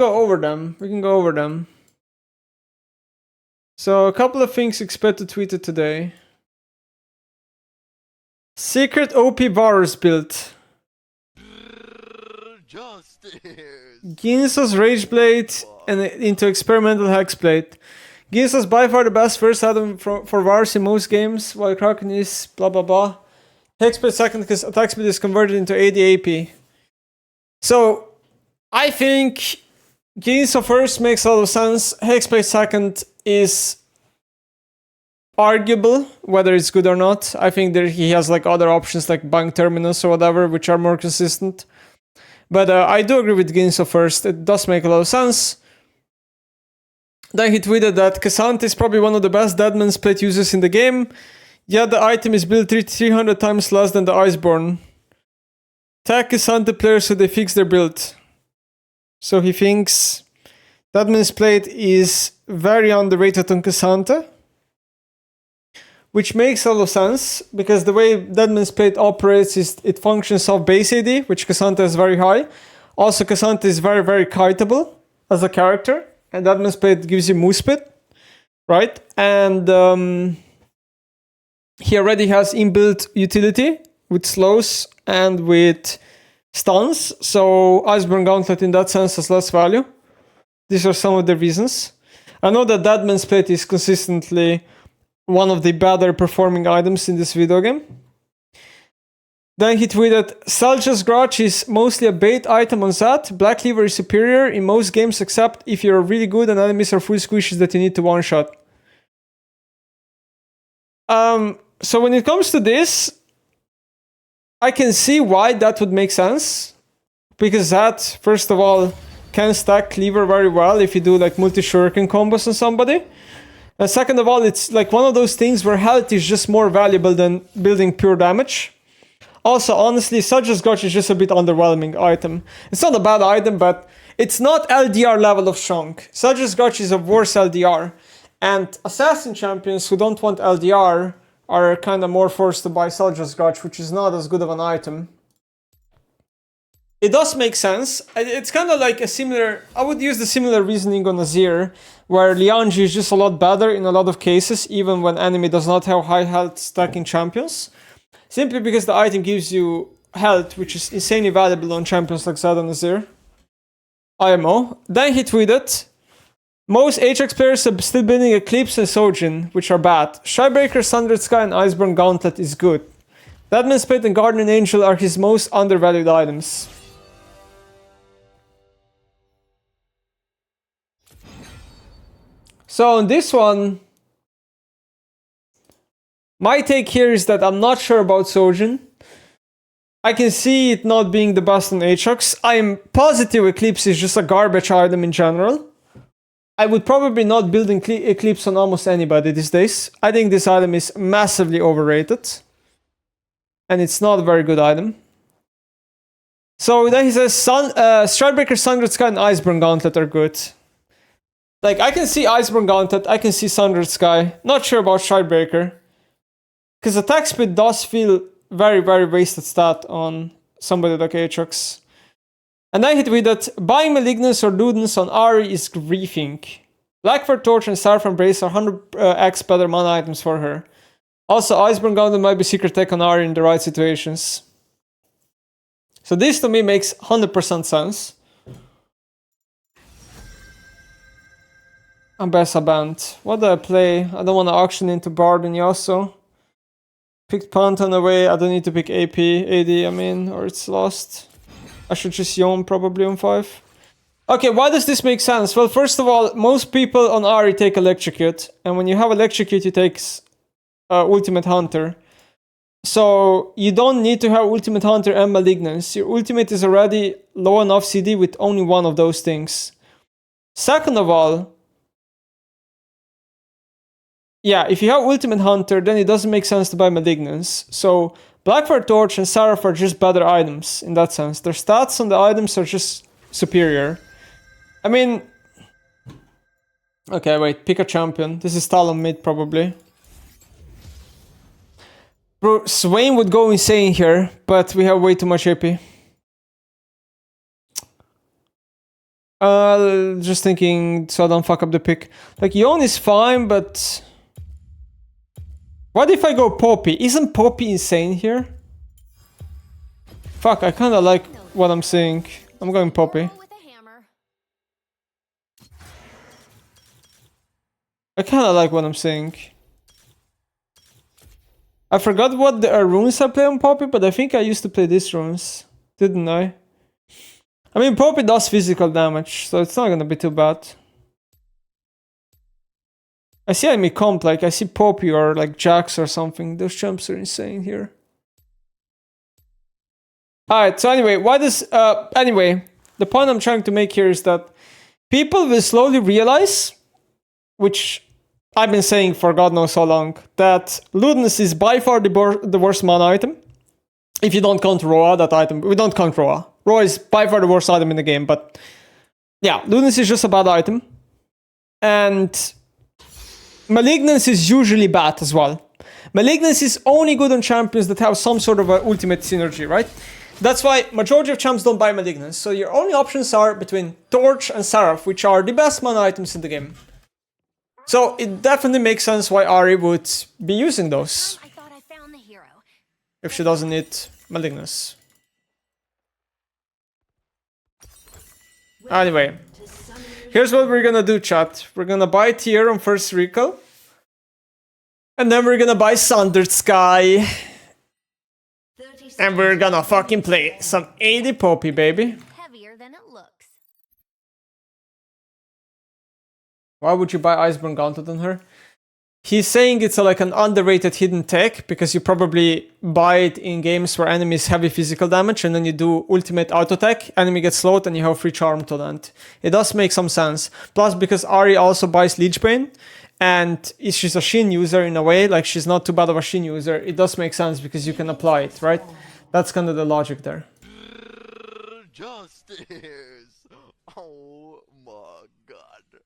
go over them. We can go over them. So a couple of things xPetu tweeted today. Secret OP Varus build. Ginso's Rageblade and into experimental Hexblade. Ginso's by far the best first item for Varus in most games, while Kraken is blah blah blah. Hexblade second because attack speed is converted into 80 AP. So I think Ginso first makes a lot of sense. Hexblade second is arguable whether it's good or not. I think that he has like other options like Bank Terminus or whatever, which are more consistent. But I do agree with Ginso first. It does make a lot of sense. Then he tweeted that K'Sante is probably one of the best Deadman's Plate users in the game. Yet the item is built 300 times less than the Iceborne. Tag K'Sante players so they fix their build. So he thinks Deadman's Plate is very underrated on K'Sante. Which makes a lot of sense, because the way Deadman's Plate operates is it functions off base AD, which K'Sante is very high. Also, K'Sante is very, very kiteable as a character, and Deadman's Plate gives you move speed, right? And he already has inbuilt utility with slows and with stuns, so Iceborne Gauntlet in that sense has less value. These are some of the reasons. I know that Deadman's Plate is consistently one of the better performing items in this video game. Then he tweeted, Salja's Grudge is mostly a bait item on Zat. Black Cleaver is superior in most games except if you're really good and enemies are full squishes that you need to one-shot. So when it comes to this, I can see why that would make sense. Because Zat, first of all, can stack Cleaver very well if you do like multi-shuriken combos on somebody. And second of all, it's like one of those things where health is just more valuable than building pure damage. Also, honestly, Salja's Grudge is just a bit underwhelming item. It's not a bad item, but it's not LDR level of strong. Salja's Grudge is a worse LDR. And assassin champions who don't want LDR are kind of more forced to buy Salja's Grudge, which is not as good of an item. It does make sense. It's kind of like a similar... I would use the similar reasoning on Azir, where Lianji is just a lot better in a lot of cases, even when enemy does not have high health stacking champions. Simply because the item gives you health, which is insanely valuable on champions like Zed and Azir. IMO. Then he tweeted, most Aatrox players are still building Eclipse and Sojin, which are bad. Shybreaker, Sundered Sky, and Iceborne Gauntlet is good. Deadman's Plate and Guardian Angel are his most undervalued items. So on this one, my take here is that I'm not sure about Sojin. I can see it not being the best on Aatrox. I am positive Eclipse is just a garbage item in general. I would probably not build Eclipse on almost anybody these days. I think this item is massively overrated. And it's not a very good item. So then he says, Stridebreaker, Sundered Sky, and Iceborne Gauntlet are good. Like, I can see Iceborne Gauntlet, I can see Sundered Sky. Not sure about Stridebreaker. Because attack speed does feel very, very wasted stat on somebody like Aatrox. And then he tweeted, buying Malignance or Ludens on Ahri is griefing. Blackfire Torch and Starfire Embrace are 100x better mana items for her. Also, Iceborne Gauntlet might be secret tech on Ahri in the right situations. So this to me makes 100% sense. Ambessa banned. What do I play? I don't want to auction into Bard and Yasuo. Picked Pantheon away. I don't need to pick AP, AD, I mean, or it's lost. I should just Yom probably on 5. Okay, why does this make sense? Well, first of all, most people on Ahri take Electrocute. And when you have Electrocute, you take Ultimate Hunter. So you don't need to have Ultimate Hunter and Malignance. Your ultimate is already low enough CD with only one of those things. Second of all, yeah, if you have Ultimate Hunter, then it doesn't make sense to buy Malignance. So Blackfire Torch and Seraph are just better items in that sense. Their stats on the items are just superior. I mean... Okay, wait, pick a champion. This is Talon mid, probably. Bro, Swain would go insane here, but we have way too much AP. Just thinking so I don't fuck up the pick. Like, Yone is fine, but... What if I go Poppy? Isn't Poppy insane here? Fuck, I kinda like what I'm seeing. I'm going Poppy. I kinda like what I'm seeing. I forgot what the runes I play on Poppy, but I think I used to play these runes. Didn't I? I mean, Poppy does physical damage, so it's not gonna be too bad. I see enemy comp, like I see Poppy or like Jax or something. Those champs are insane here. Alright, so anyway, anyway, the point I'm trying to make here is that people will slowly realize, which I've been saying for God knows how long, that Ludens is by far the worst mana item. If you don't count Roa, that item, we don't count Roa. Roa is by far the worst item in the game, but yeah, Ludens is just a bad item. And Malignance is usually bad as well. Malignance is only good on champions that have some sort of a ultimate synergy, right? That's why majority of champs don't buy Malignance. So your only options are between Torch and Seraph, which are the best mana items in the game. So it definitely makes sense why Ahri would be using those. I thought I found the hero. If she doesn't need Malignance. Anyway, here's what we're gonna do, chat. We're gonna buy tier on first recall. And then we're gonna buy Sundered Sky. And we're gonna fucking play some 80 Poppy, baby. Heavier than it looks. Why would you buy Iceborne Gauntlet on her? He's saying it's like an underrated hidden tech, because you probably buy it in games where enemies heavy physical damage, and then you do ultimate auto tech, enemy gets slowed, and you have free charm to land. It does make some sense. Plus, because Ahri also buys Leechbane, and she's a Shin user in a way, like she's not too bad of a Shin user, it does make sense because you can apply it, right? That's kind of the logic there. Justice! Oh my god.